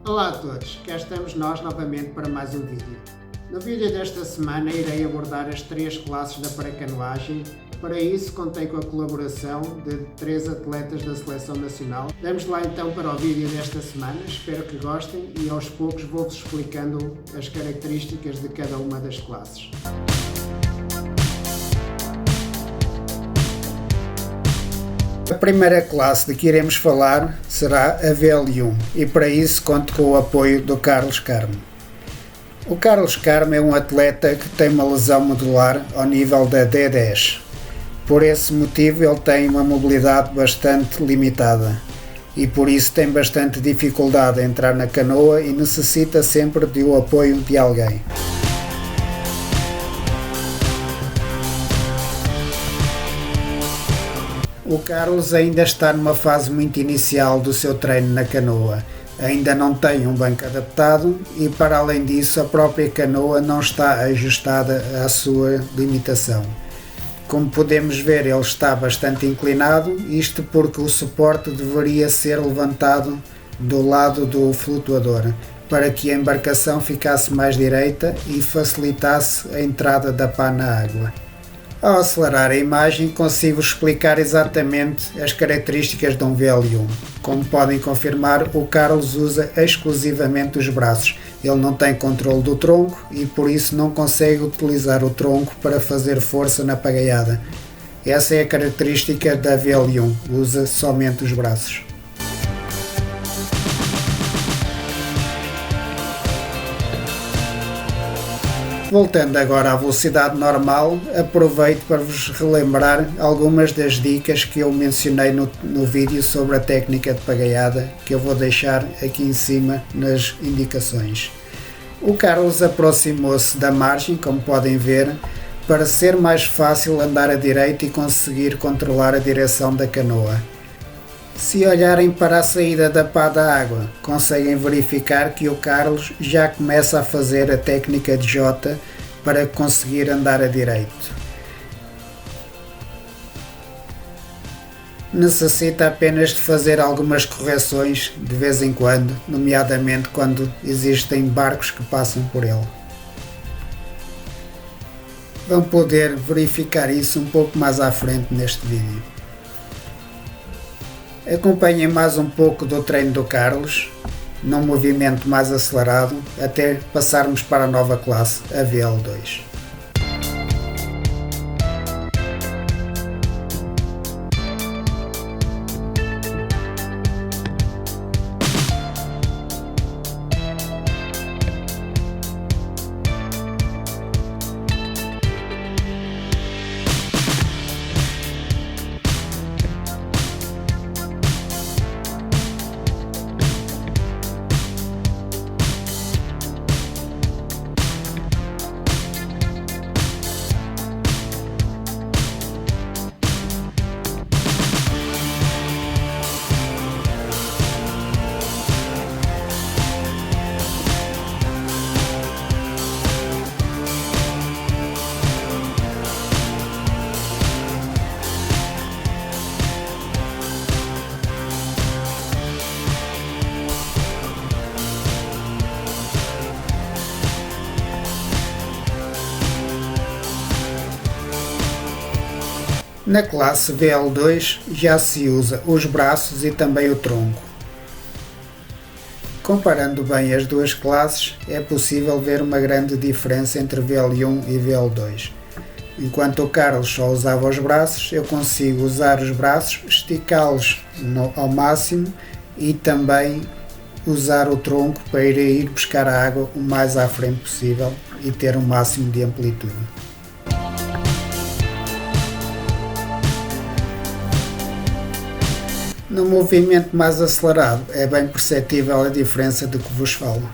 Olá a todos, cá estamos nós novamente para mais um vídeo. No vídeo desta semana irei abordar as três classes da paracanoagem. Para isso contei com a colaboração de 3 atletas da Seleção Nacional. Vamos lá então para o vídeo desta semana, espero que gostem e aos poucos vou-vos explicando as características de cada uma das classes. A primeira classe de que iremos falar será a VL1 e para isso conto com o apoio do Carlos Carmo. O Carlos Carmo é um atleta que tem uma lesão medular ao nível da D10. Por esse motivo ele tem uma mobilidade bastante limitada e por isso tem bastante dificuldade a entrar na canoa e necessita sempre do apoio de alguém. O Carlos ainda está numa fase muito inicial do seu treino na canoa, ainda não tem um banco adaptado e, para além disso, a própria canoa não está ajustada à sua limitação. Como podemos ver, ele está bastante inclinado, isto porque o suporte deveria ser levantado do lado do flutuador, para que a embarcação ficasse mais direita e facilitasse a entrada da pá na água. Ao acelerar a imagem consigo explicar exatamente as características de um VL1. Como podem confirmar, o Carlos usa exclusivamente os braços. Ele não tem controle do tronco e por isso não consegue utilizar o tronco para fazer força na pagaiada. Essa é a característica da VL1, usa somente os braços. Voltando agora à velocidade normal, aproveito para vos relembrar algumas das dicas que eu mencionei no vídeo sobre a técnica de pagaiada, que eu vou deixar aqui em cima nas indicações. O Carlos aproximou-se da margem, como podem ver, para ser mais fácil andar à direita e conseguir controlar a direção da canoa. Se olharem para a saída da pá da água, conseguem verificar que o Carlos já começa a fazer a técnica de J para conseguir andar a direito. Necessita apenas de fazer algumas correções de vez em quando, nomeadamente quando existem barcos que passam por ele. Vão poder verificar isso um pouco mais à frente neste vídeo. Acompanhem mais um pouco do treino do Carlos, num movimento mais acelerado, até passarmos para a nova classe, a VL2. Na classe VL2 já se usa os braços e também o tronco. Comparando bem as duas classes, é possível ver uma grande diferença entre VL1 e VL2. Enquanto o Carlos só usava os braços, eu consigo usar os braços, esticá-los ao máximo e também usar o tronco para ir buscar a água o mais à frente possível e ter um máximo de amplitude. No movimento mais acelerado é bem perceptível a diferença de que vos falo.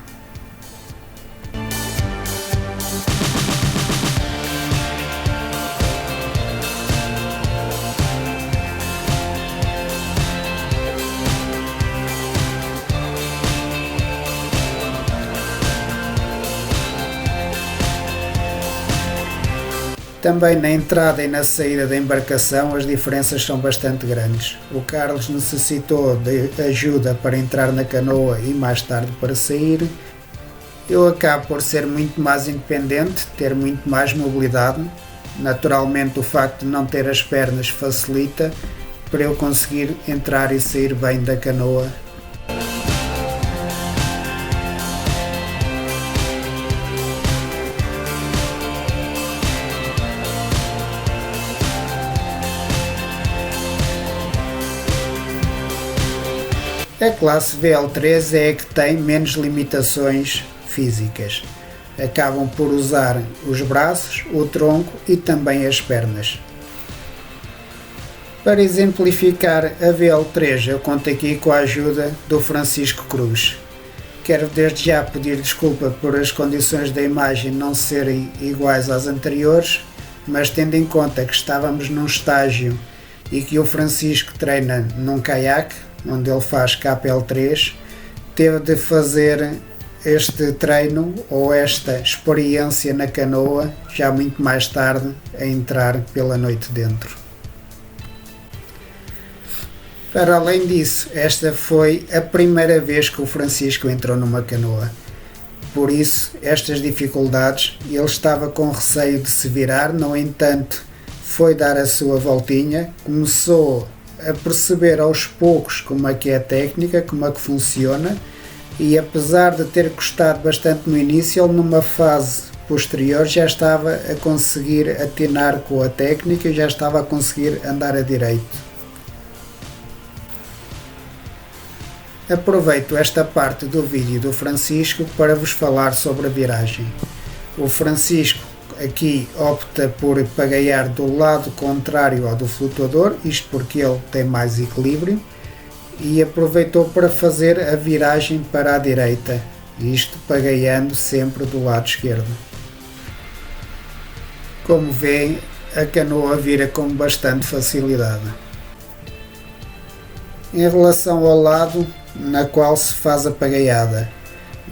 Também na entrada e na saída da embarcação as diferenças são bastante grandes. O Carlos necessitou de ajuda para entrar na canoa e mais tarde para sair. Eu acabo por ser muito mais independente, ter muito mais mobilidade. Naturalmente o facto de não ter as pernas facilita para eu conseguir entrar e sair bem da canoa. A classe VL3 é a que tem menos limitações físicas. Acabam por usar os braços, o tronco e também as pernas. Para exemplificar a VL3, eu conto aqui com a ajuda do Francisco Cruz. Quero desde já pedir desculpa por as condições da imagem não serem iguais às anteriores, mas tendo em conta que estávamos num estágio e que o Francisco treina num caiaque, onde ele faz KPL3, teve de fazer este treino ou esta experiência na canoa já muito mais tarde a entrar pela noite dentro. Para além disso, esta foi a primeira vez que o Francisco entrou numa canoa. Por isso, estas dificuldades, ele estava com receio de se virar, no entanto, foi dar a sua voltinha, começou a perceber aos poucos como é que é a técnica, como é que funciona, e apesar de ter custado bastante no início, ele numa fase posterior já estava a conseguir atinar com a técnica e já estava a conseguir andar a direito. Aproveito esta parte do vídeo do Francisco para vos falar sobre a viragem. O Francisco aqui opta por pagaiar do lado contrário ao do flutuador, isto porque ele tem mais equilíbrio, e aproveitou para fazer a viragem para a direita, isto pagaiando sempre do lado esquerdo. Como veem, a canoa vira com bastante facilidade. Em relação ao lado na qual se faz a pagaiada,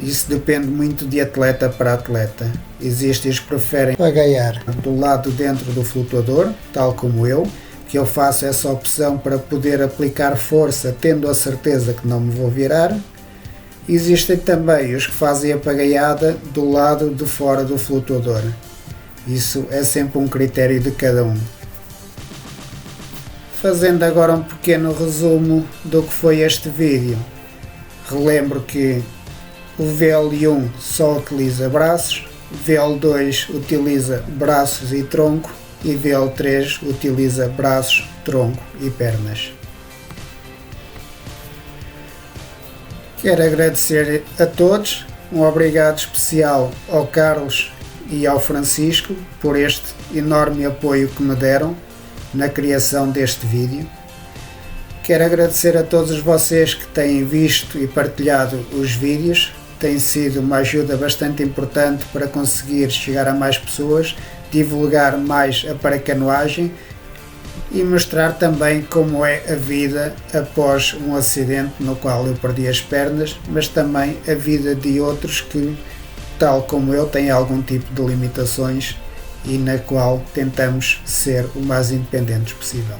isso depende muito de atleta para atleta. Existem os que preferem pagaiar do lado dentro do flutuador, tal como eu, que eu faço essa opção para poder aplicar força tendo a certeza que não me vou virar. Existem também os que fazem a pagaiada do lado de fora do flutuador. Isso é sempre um critério de cada um. Fazendo agora um pequeno resumo do que foi este vídeo, relembro que o VL1 só utiliza braços, VL2 utiliza braços e tronco e VL3 utiliza braços, tronco e pernas. Quero agradecer a todos, um obrigado especial ao Carlos e ao Francisco por este enorme apoio que me deram na criação deste vídeo. Quero agradecer a todos vocês que têm visto e partilhado os vídeos. Tem sido uma ajuda bastante importante para conseguir chegar a mais pessoas, divulgar mais a paracanoagem e mostrar também como é a vida após um acidente no qual eu perdi as pernas, mas também a vida de outros que, tal como eu, têm algum tipo de limitações e na qual tentamos ser o mais independentes possível.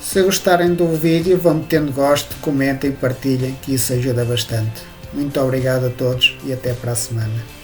Se gostarem do vídeo, vão metendo gosto, comentem, partilhem, que isso ajuda bastante. Muito obrigado a todos e até para a semana.